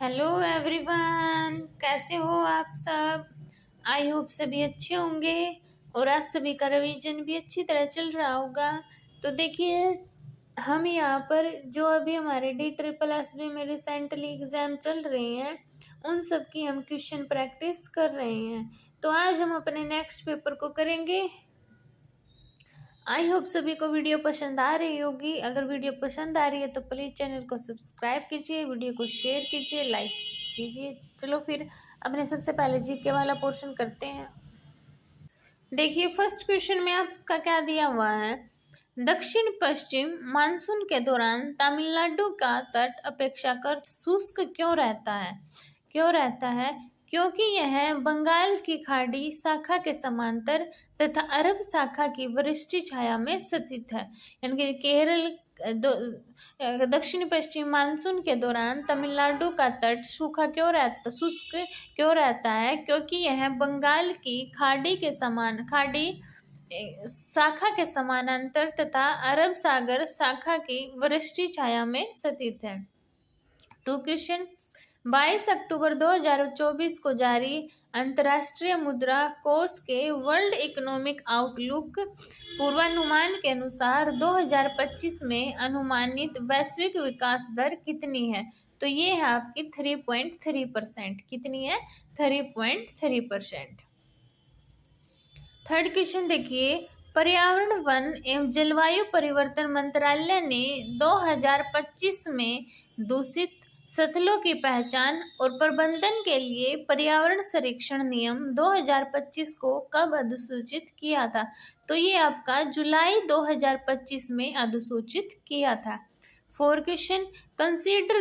Hello everyone, कैसे हो आप सब। आई होप सभी अच्छे होंगे और आप सभी का रिवीजन भी अच्छी तरह चल रहा होगा। तो देखिए, हम यहाँ पर जो अभी हमारे DSSB में रिसेंटली एग्जाम चल रहे हैं उन सब की हम क्वेश्चन प्रैक्टिस कर रहे हैं। तो आज हम अपने नेक्स्ट पेपर को करेंगे। आई होप सभी को वीडियो पसंद आ रही होगी। अगर वीडियो पसंद आ रही है तो प्लीज़ चैनल को सब्सक्राइब कीजिए, वीडियो को शेयर कीजिए, लाइक कीजिए। चलो फिर अपने सबसे पहले जीके वाला पोर्शन करते हैं। देखिए, फर्स्ट क्वेश्चन में आपका क्या दिया हुआ है। दक्षिण पश्चिम मानसून के दौरान तमिलनाडु का तट अपेक्षाकृत शुष्क क्यों रहता है। क्योंकि यह बंगाल की खाड़ी शाखा के समांतर तथा अरब शाखा की वृष्टि छाया में स्थित है। यानी कि केरल दक्षिण पश्चिम मानसून के दौरान तमिलनाडु का तट शुष्क क्यों रहता है, क्योंकि यह बंगाल की खाड़ी शाखा के समानांतर तथा अरब सागर शाखा की वृष्टि छाया में स्थित है। 2 क्वेश्चन। 22 अक्टूबर 2024 को जारी अंतर्राष्ट्रीय मुद्रा कोष के वर्ल्ड इकोनॉमिक आउटलुक पूर्वानुमान के अनुसार 2025 में अनुमानित वैश्विक विकास दर कितनी है। तो ये है आपकी 3.3%। कितनी है? 3.3%। थर्ड क्वेश्चन देखिए, पर्यावरण वन एवं जलवायु परिवर्तन मंत्रालय ने 2025 में दूषित स्थलों की पहचान और प्रबंधन के लिए पर्यावरण सर्वेक्षण नियम 2025 को कब अधिसूचित किया था। तो ये आपका जुलाई 2025 में अधिसूचित किया था। 4 question. Consider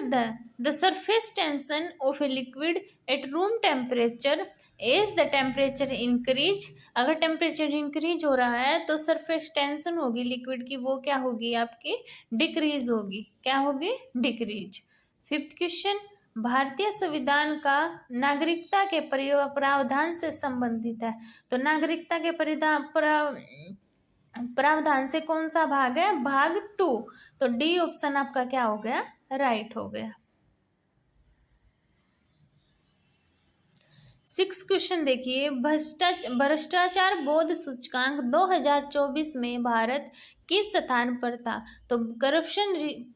the surface tension of a liquid at room temperature as the temperature increase. अगर टेम्परेचर इंक्रीज हो रहा है तो सरफेस टेंशन होगी लिक्विड की, वो क्या होगी आपकी? डिक्रीज होगी। क्या होगी? डिक्रीज। 5th question. भारतीय संविधान का नागरिकता के प्रावधान से संबंधित है। तो नागरिकता के प्रावधान से कौन सा भाग है? भाग 2। तो डी ऑप्शन आपका क्या हो गया? राइट हो गया। 6 क्वेश्चन देखिए, भ्रष्टाचार बोध सूचकांक 2024 में भारत किस स्थान पर था। तो करप्शन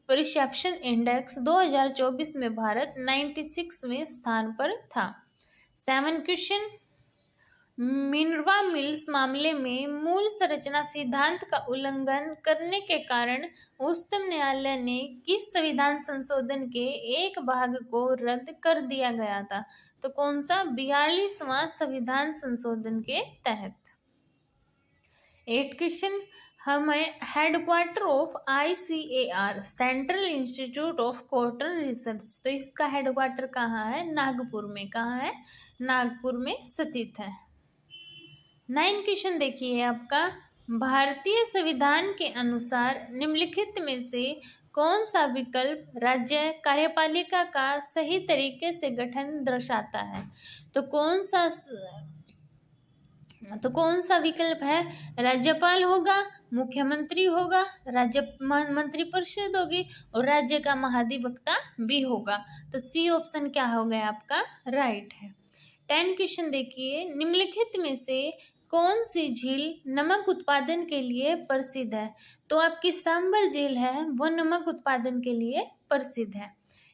परसेप्शन इंडेक्स 2024 में भारत 96वें स्थान पर था। 7 क्वेश्चन। मिनर्वा मिल्स मामले में मूल संरचना सिद्धांत का उल्लंघन करने के कारण उच्चतम न्यायालय ने किस संविधान संशोधन के एक भाग को रद्द कर दिया गया था। तो कौन सा? 42वां संविधान संशोधन के तहत। 8 क्वेश्चन। हमें headquarter of ICAR central institute of cotton research, तो इसका हेडक्वार्टर कहाँ है? नागपुर में। कहाँ है? नागपुर में स्थित है। 9 क्वेश्चन देखिए आपका, भारतीय संविधान के अनुसार निम्नलिखित में से कौन सा विकल्प राज्य कार्यपालिका का सही तरीके से गठन दर्शाता है। तो कौन सा विकल्प है? राज्यपाल होगा, मुख्यमंत्री होगा, राज्य मंत्रिपरिषद होगी और राज्य का महाधिवक्ता भी होगा। तो सी ऑप्शन क्या हो गया आपका? राइट है। 10 क्वेश्चन देखिए, निम्नलिखित में से कौन सी झील नमक उत्पादन के लिए प्रसिद्ध है। तो आपकी सांबर झील है वो नमक उत्पादन के लिए प्रसिद्ध है।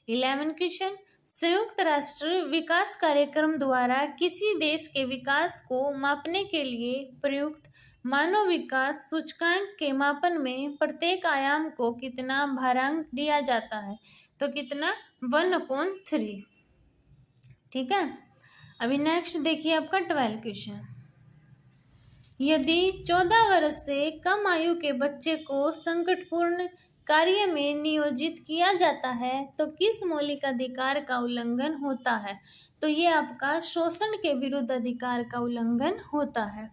11 क्वेश्चन। संयुक्त राष्ट्र विकास कार्यक्रम द्वारा किसी देश के विकास को मापने के लिए प्रयुक्त मानव विकास सूचकांक के मापन में प्रत्येक आयाम को कितना भारांक दिया जाता है। तो कितना? 1/3। ठीक है। अभी नेक्स्ट देखिए आपका 12 क्वेश्चन। यदि 14 वर्ष से कम आयु के बच्चे को संकटपूर्ण कार्य में नियोजित किया जाता है तो किस मौलिक अधिकार का उल्लंघन होता है। तो ये आपका शोषण के विरुद्ध अधिकार का उल्लंघन होता है।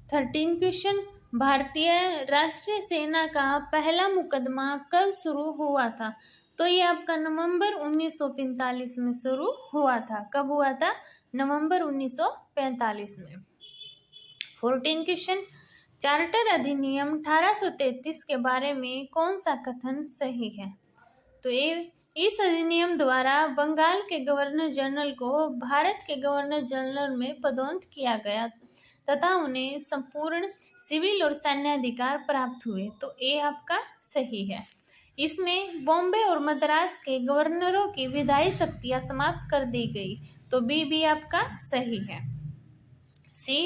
13 क्वेश्चन। भारतीय राष्ट्रीय सेना का पहला मुकदमा कब शुरू हुआ था। तो ये आपका नवंबर 1945 में शुरू हुआ था। कब हुआ था? नवंबर 1945 में। 14 क्वेश्चन। चार्टर अधिनियम 1833 के बारे में कौन सा कथन सही है। तो ये इस अधिनियम द्वारा बंगाल के गवर्नर जनरल को भारत के गवर्नर जनरल में पदोन्नत किया गया तथा उन्हें संपूर्ण सिविल और सैन्य अधिकार प्राप्त हुए। तो ये आपका सही है। इसमें बॉम्बे और मद्रास के गवर्नरों की विधायी शक्तियां समाप्त कर दी गई। तो बी भी आपका सही है। सी,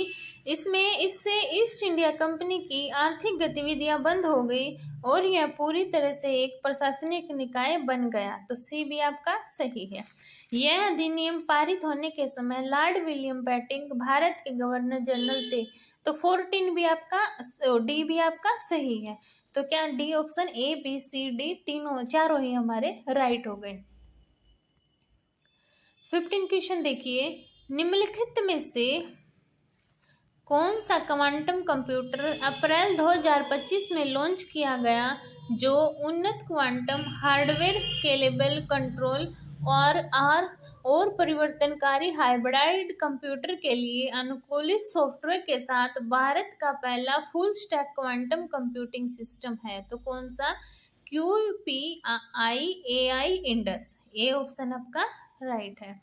इससे ईस्ट इंडिया कंपनी की आर्थिक गतिविधियां बंद हो गई और यह पूरी तरह से एक प्रशासनिक निकाय बन गया। तो सी भी आपका सही है। यह अधिनियम पारित होने के समय लॉर्ड विलियम बेंटिंक भारत के गवर्नर जनरल थे। तो 14 भी आपका, डी भी आपका सही है। तो क्या D option A B C D तीनों चारों ही हमारे राइट हो गए। 15 क्वेश्चन देखिए, निम्नलिखित में से कौन सा क्वांटम कंप्यूटर अप्रैल 2025 में लॉन्च किया गया जो उन्नत क्वांटम हार्डवेयर, स्केलेबल कंट्रोल और परिवर्तनकारी हाइब्रिड कंप्यूटर के लिए अनुकूलित सॉफ्टवेयर के साथ भारत का पहला full stack quantum computing system है? तो कौन सा? QPIAI इंडस, ए ऑप्शन आपका राइट है।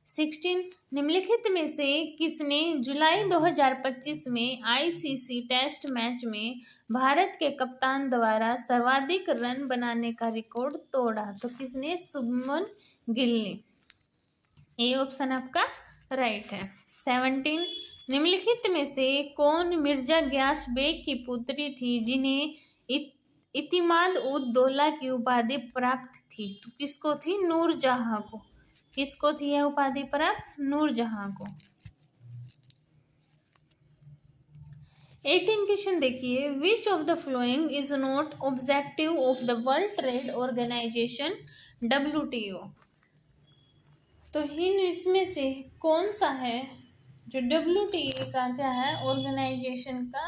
16, निम्नलिखित में से किसने जुलाई 2025 में ICC टेस्ट मैच में भारत के कप्तान द्वारा सर्वाधिक रन बनाने का रिकॉर्ड तोड़ा? तो किसने? शुभमन गिल ने, ए ऑप्शन आपका राइट है। 17, निम्नलिखित में से कौन मिर्जा ग्यास बेग की पुत्री थी जिन्हें इतिमाद उद दौला की उपाधि प्राप्त थी? तो किसको थी? नूरजहां को। किसको थी यह उपाधि प्राप्त? नूरजहां को। 18 क्वेश्चन देखिए, which of the following is not objective of the world trade organization WTO? तो इसमें से कौन सा है जो WTO का क्या है, ऑर्गेनाइजेशन का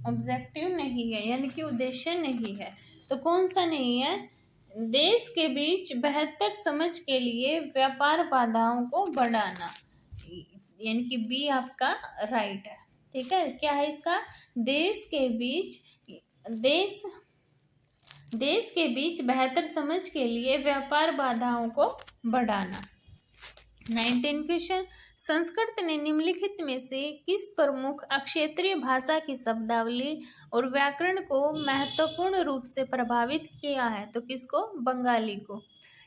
ऑब्जेक्टिव नहीं है, यानी कि उद्देश्य नहीं है? तो कौन सा नहीं है? देश के बीच बेहतर समझ के लिए व्यापार बाधाओं को बढ़ाना, यानी कि बी आपका राइट है। ठीक है, क्या है इसका? देश के बीच बेहतर समझ के लिए व्यापार बाधाओं को बढ़ाना। 19 क्वेश्चन, संस्कृत ने निम्नलिखित में से किस प्रमुख अक्षेत्रीय भाषा की शब्दावली और व्याकरण को महत्वपूर्ण रूप से प्रभावित किया है? तो किसको? बंगाली को।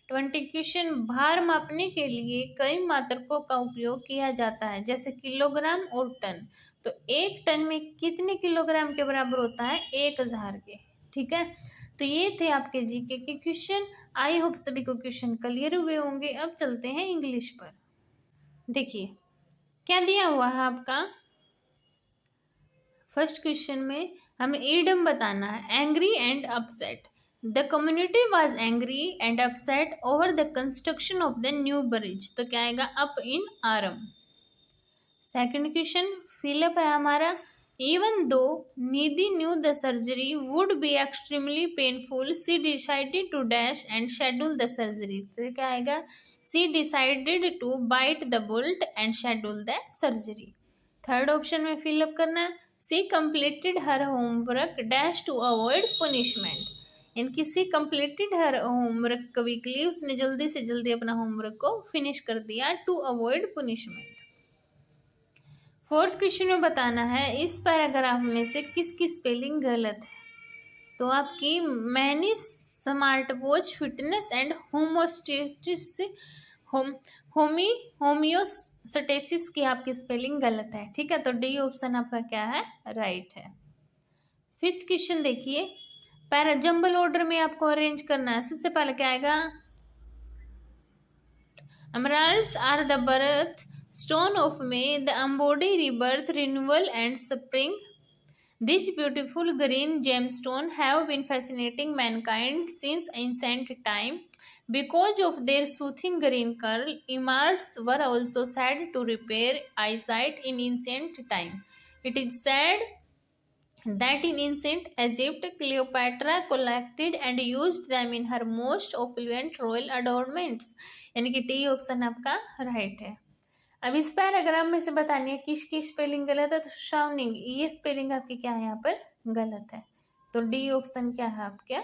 20 क्वेश्चन, भार मापने के लिए कई मात्रकों का उपयोग किया जाता है जैसे किलोग्राम और टन। तो 1 टन में कितने किलोग्राम के बराबर होता है? 1000 के। ठीक है, तो ये थे आपके जीके के क्वेश्चन। आई होप सभी को क्वेश्चन क्लियर हुए होंगे। अब चलते हैं इंग्लिश पर। देखिए क्या दिया हुआ है आपका। फर्स्ट क्वेश्चन में हमें ईडम बताना है, angry and upset. The community was angry and upset over the construction of the new bridge. तो क्या आएगा? Up in arms. Second question fill up है हमारा, even though Nidhi knew the surgery would be extremely painful she decided to dash and schedule the surgery. तो क्या आएगा? She decided to bite the bullet and schedule the surgery. Third option में fill up करना है, she completed her homework dash to avoid punishment. इनकी she completed her homework quickly, उसने जल्दी से जल्दी अपना होमवर्क को फिनिश कर दिया to avoid punishment. Fourth question में बताना है इस पैराग्राफ में से किसकी स्पेलिंग गलत है। तो आपकी many smart watch fitness and homeostasis की आपकी स्पेलिंग गलत है। ठीक है, तो डी ऑप्शन आपका क्या है? राइट है। फिफ्थ क्वेश्चन देखिए, पैरा जंबल ऑर्डर में आपको अरेंज करना है। सबसे पहले क्या आएगा? Emeralds are the birth stone of May, the embody rebirth, renewal and spring. These beautiful green gemstones have been fascinating mankind since ancient time. Because of their soothing green curl, emeralds were also said to repair eyesight in ancient time. It is said that in ancient Egypt, Cleopatra collected and used them in her most opulent royal adornments. यानी कि T option आपका right है। अब इस paragraph में से बतानी है किसकी स्पेलिंग गलत है। तो शाउनिंग, ये स्पेलिंग आपकी क्या है? यहाँ पर गलत है। तो डी ऑप्शन क्या है आपका?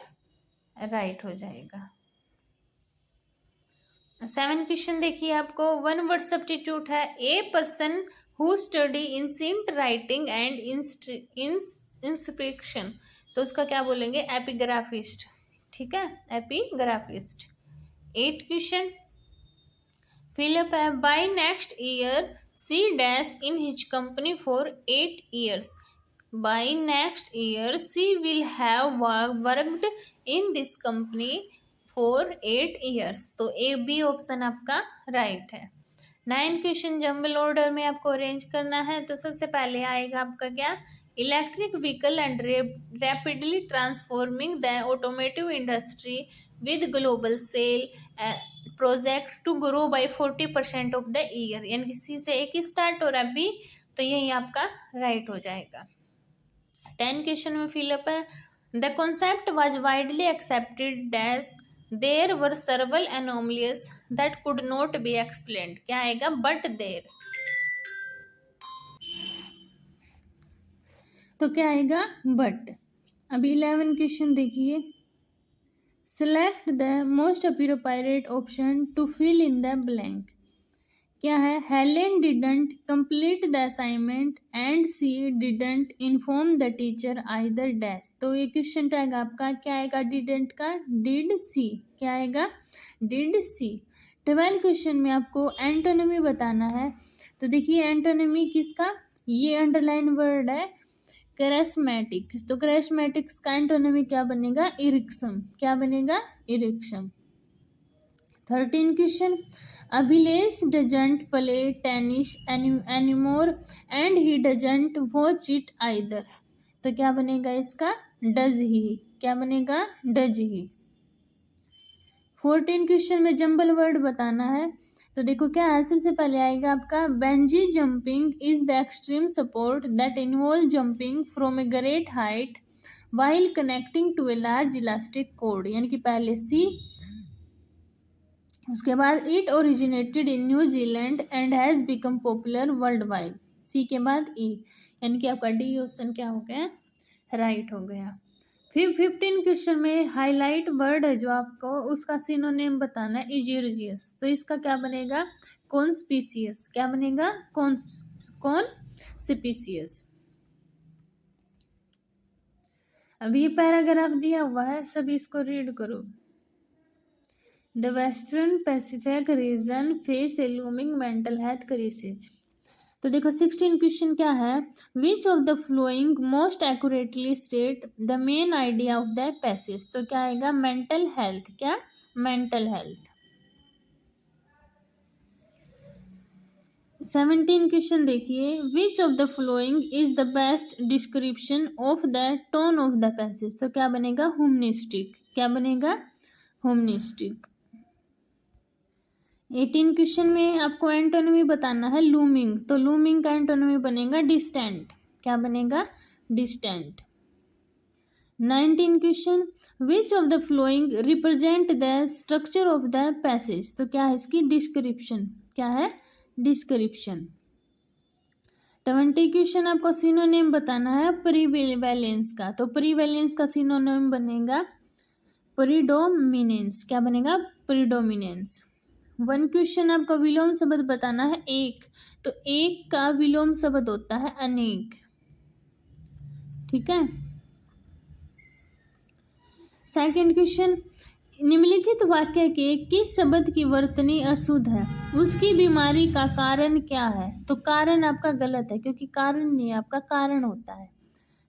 राइट हो जाएगा। 7 क्वेश्चन देखिए आपको, वन वर्ड सब्स्टिट्यूट है, a person who study ancient writing and inscription, तो उसका क्या बोलेंगे, एपिग्राफिस्ट, ठीक है, एपिग्राफिस्ट। 8 क्वेश्चन, फिलअप है, by next year she dash in his company for 8 years, by next year she will have worked in this company for 8 years, तो A B option आपका right है। 9 क्वेश्चन जंबल ऑर्डर में आपको arrange करना है, तो सबसे पहले आएगा आपका क्या, electric vehicle and rapidly transforming the automotive industry with global sale project to grow by 40% of the year, यानी कि सी से एक ही स्टार्ट हो रहा है बी, तो यही आपका राइट हो जाएगा। 10 क्वेश्चन में फिलअप है, the concept was widely accepted dash there were several anomalies that could not be explained, क्या आएगा, बट देयर, तो क्या आएगा, बट। अभी 11 क्वेश्चन देखिए, select the most appropriate option to fill in the blank, क्या है, Helen didn't complete the assignment and she didn't inform the teacher either dash, तो ये क्वेश्चन टैग आपका क्या आएगा, डिडंट का डिड सी, क्या आएगा, डिड सी। 12 क्वेश्चन में आपको एंटोनिमी बताना है, तो देखिए एंटोनिमी किसका, ये अंडरलाइन वर्ड है कैरिस्मेटिक, तो कैरिस्मेटिक्स का एंटोनिमी क्या बनेगा, इरिक्सम, क्या बनेगा, इरिक्सम। 13 question, Abhilesh doesn't play tennis anymore and he doesn't watch it either, तो क्या बनेगा इसका, डज ही, क्या बनेगा, डज ही। 14 क्वेश्चन में जंबल वर्ड बताना है, तो देखो क्या है, सबसे पहले आएगा आपका, Benji jumping is the extreme support that involve jumping from a great height while connecting to a large elastic code, यानी कि पहले सी, उसके बाद it originated in New Zealand and has become popular world wide, सी के बाद ई, यानी कि आपका डी ऑप्शन क्या हो गया, राइट हो गया। फिर 15 क्वेश्चन में हाईलाइट वर्ड है जो आपको उसका सिनोनिम बताना है, इजियस, तो इसका क्या बनेगा, कॉन्स्पिशियस, क्या बनेगा, कॉन्स्पिशियस। अभी ये पैराग्राफ दिया हुआ है, सभी इसको रीड करो। The western Pacific region face A looming mental health crisis, तो देखो 16 क्वेश्चन क्या है, विच of the flowing most accurately state the main idea of the passage, तो क्या आएगा, मेंटल हेल्थ, क्या, मेंटल हेल्थ। 17 क्वेश्चन देखिए, which of the following is the best description of the tone of the passage, तो क्या बनेगा, humanistic, क्या बनेगा, ह्यूमनिस्टिक। 18 क्वेश्चन में आपको एंटोनिमी बताना है, लूमिंग, तो लूमिंग का एंटोनिमी बनेगा डिस्टेंट, क्या बनेगा, distant. 19 question, which of the flowing represent the structure of the passage, तो क्या है इसकी डिस्क्रिप्शन, क्या है, डिस्क्रिप्शन। 20 क्वेश्चन आपको सिनोनिम बताना है प्रीवेलेंस का, तो प्रीवेलेंस का सिनोनिम बनेगा प्रीडोमिनेंस, क्या बनेगा, प्रीडोमिनेंस। 1 क्वेश्चन आपका विलोम शब्द बताना है, एक, तो एक का विलोम शब्द होता है अनेक, ठीक है। सेकंड क्वेश्चन, निम्नलिखित वाक्य के किस शब्द की वर्तनी अशुद्ध है, उसकी बीमारी का कारण क्या है, तो कारण आपका गलत है क्योंकि कारण नहीं, आपका कारण होता है।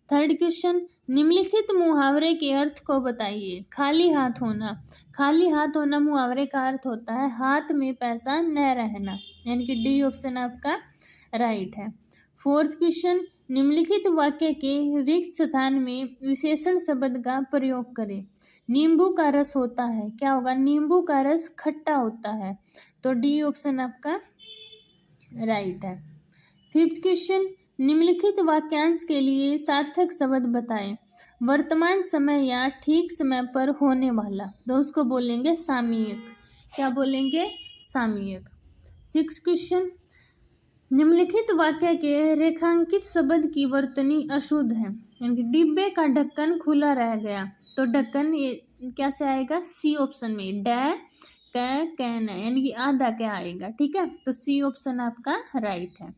थर्ड क्वेश्चन, निम्नलिखित मुहावरे के अर्थ को बताइए, खाली हाथ होना, खाली हाथ होना मुहावरे का अर्थ होता है हाथ में पैसा न रहना, यानी कि डी ऑप्शन आपका राइट है। फोर्थ क्वेश्चन, निम्नलिखित वाक्य के रिक्त स्थान में विशेषण शब्द का प्रयोग करें, नींबू का रस होता है, क्या होगा, नींबू का रस खट्टा होता है, तो डी ऑप्शन आपका राइट है। फिफ्थ क्वेश्चन, निम्नलिखित वाक्यांश के लिए सार्थक शब्द बताएं, वर्तमान समय या ठीक समय पर होने वाला, तो उसको बोलेंगे सामयिक, क्या बोलेंगे, सामयिक। 6 क्वेश्चन, निम्नलिखित वाक्य के रेखांकित शब्द की वर्तनी अशुद्ध है, यानी कि डिब्बे का ढक्कन खुला रह गया, तो ढक्कन ये क्या से आएगा, सी ऑप्शन में, कहना, यानी कि आधा क्या आएगा। ठीक है, तो सी ऑप्शन आपका राइट है।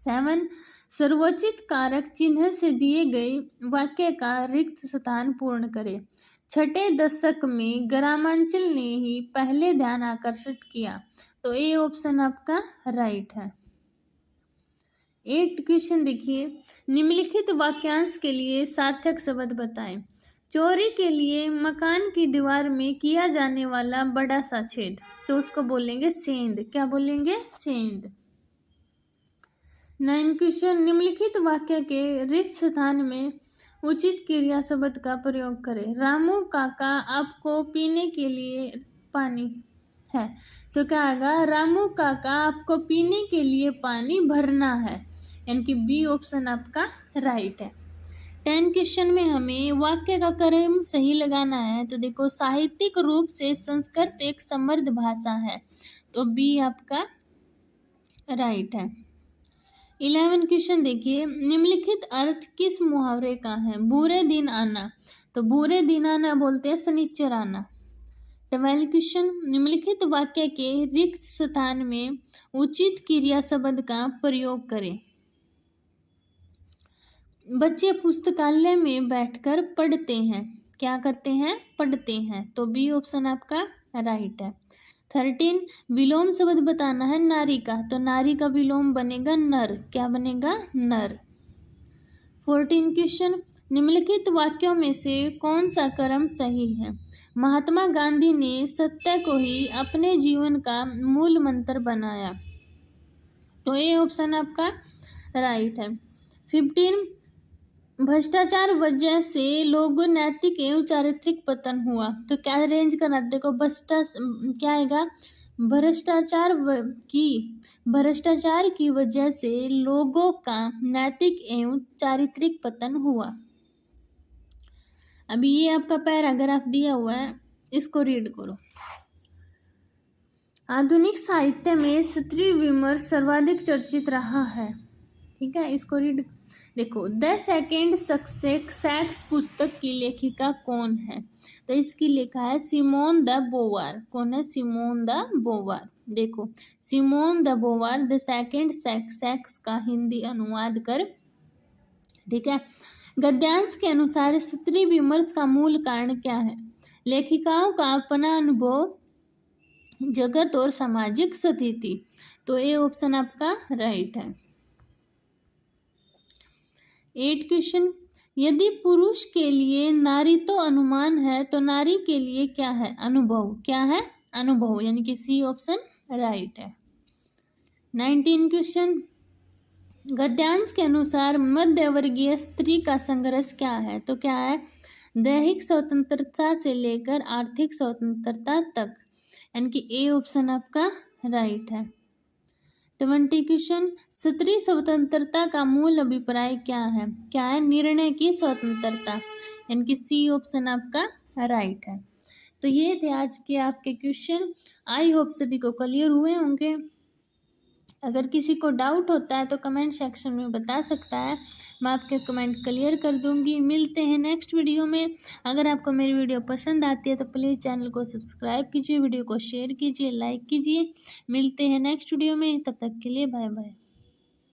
7, सर्वोचित कारक चिन्ह से दिए गए वाक्य का रिक्त स्थान पूर्ण करें। छठे दशक में ग्रामांचल ने ही पहले ध्यान आकर्षित किया, तो ए ऑप्शन आपका राइट है। 8 क्वेश्चन देखिए, निम्नलिखित वाक्यांश के लिए सार्थक शब्द बताएं। चोरी के लिए मकान की दीवार में किया जाने वाला बड़ा सा छेद, तो उसको बोलेंगे सेंध। क्या बोलेंगे? सेंध। 9 क्वेश्चन, निम्नलिखित वाक्य के रिक्त स्थान में उचित क्रिया शब्द का प्रयोग करें। रामू काका आपको पीने के लिए पानी है, तो क्या आएगा? रामू काका आपको पीने के लिए पानी भरना है, यानी कि बी ऑप्शन आपका राइट है। 10 क्वेश्चन में हमें वाक्य का क्रम सही लगाना है, तो देखो साहित्यिक रूप से संस्कृत एक समृद्ध भाषा है, तो बी आपका राइट है। 11 क्वेश्चन देखिए, निम्नलिखित अर्थ किस मुहावरे का है? बुरे दिन आना, तो बुरे दिन आना बोलते हैं शनिचर आना। 12 क्वेश्चन, निम्नलिखित वाक्य के रिक्त स्थान में उचित क्रिया शब्द का प्रयोग करें। बच्चे पुस्तकालय में बैठकर पढ़ते हैं। क्या करते हैं? पढ़ते हैं, तो बी ऑप्शन आपका राइट है। 13, विलोम शब्द बताना है नारी का, तो नारी का विलोम बनेगा नर। क्या बनेगा? नर। 14 क्वेश्चन, निम्नलिखित वाक्यों में से कौन सा क्रम सही है? महात्मा गांधी ने सत्य को ही अपने जीवन का मूल मंत्र बनाया, तो ये ऑप्शन आपका राइट है। 15, भ्रष्टाचार वजह से लोगों नैतिक एवं चारित्रिक पतन हुआ, तो क्या रेंज करना? देखो क्या आएगा? भ्रष्टाचार की वजह से लोगों का नैतिक एवं चारित्रिक पतन हुआ। अभी ये आपका पैराग्राफ दिया हुआ है, इसको रीड करो। आधुनिक साहित्य में स्त्री विमर्श सर्वाधिक चर्चित रहा है। ठीक है, इसको रीड देखो। द सेकेंड सेक्स पुस्तक की लेखिका कौन है? तो इसकी लेखा है सिमोन द बोवार। कौन है? Simone de Beauvoir. देखो, Simone de Beauvoir the second sex का हिंदी अनुवाद कर। ठीक है, गद्यांश के अनुसार स्त्री विमर्श का मूल कारण क्या है? लेखिकाओं का अपना अनुभव, जगत और सामाजिक स्थिति, तो ये ऑप्शन आपका राइट है। 8 क्वेश्चन, यदि पुरुष के लिए नारी तो अनुमान है, तो नारी के लिए क्या है? अनुभव। क्या है? अनुभव, यानी कि सी ऑप्शन राइट है। 19 क्वेश्चन, गद्यांश के अनुसार मध्यवर्गीय स्त्री का संघर्ष क्या है? तो क्या है? दैहिक स्वतंत्रता से लेकर आर्थिक स्वतंत्रता तक, यानी कि ए ऑप्शन आपका राइट है। 20 क्वेश्चन, स्त्री स्वतंत्रता का मूल अभिप्राय क्या है? क्या है? निर्णय की स्वतंत्रता, यानी कि सी ऑप्शन आपका राइट है। तो ये थे आज के आपके क्वेश्चन। आई होप सभी को क्लियर हुए होंगे। अगर किसी को डाउट होता है तो कमेंट सेक्शन में बता सकता है, मैं आपके कमेंट क्लियर कर दूंगी। मिलते हैं नेक्स्ट वीडियो में। अगर आपको मेरी वीडियो पसंद आती है तो प्लीज़ चैनल को सब्सक्राइब कीजिए, वीडियो को शेयर कीजिए, लाइक कीजिए। मिलते हैं नेक्स्ट वीडियो में, तब तक के लिए बाय बाय।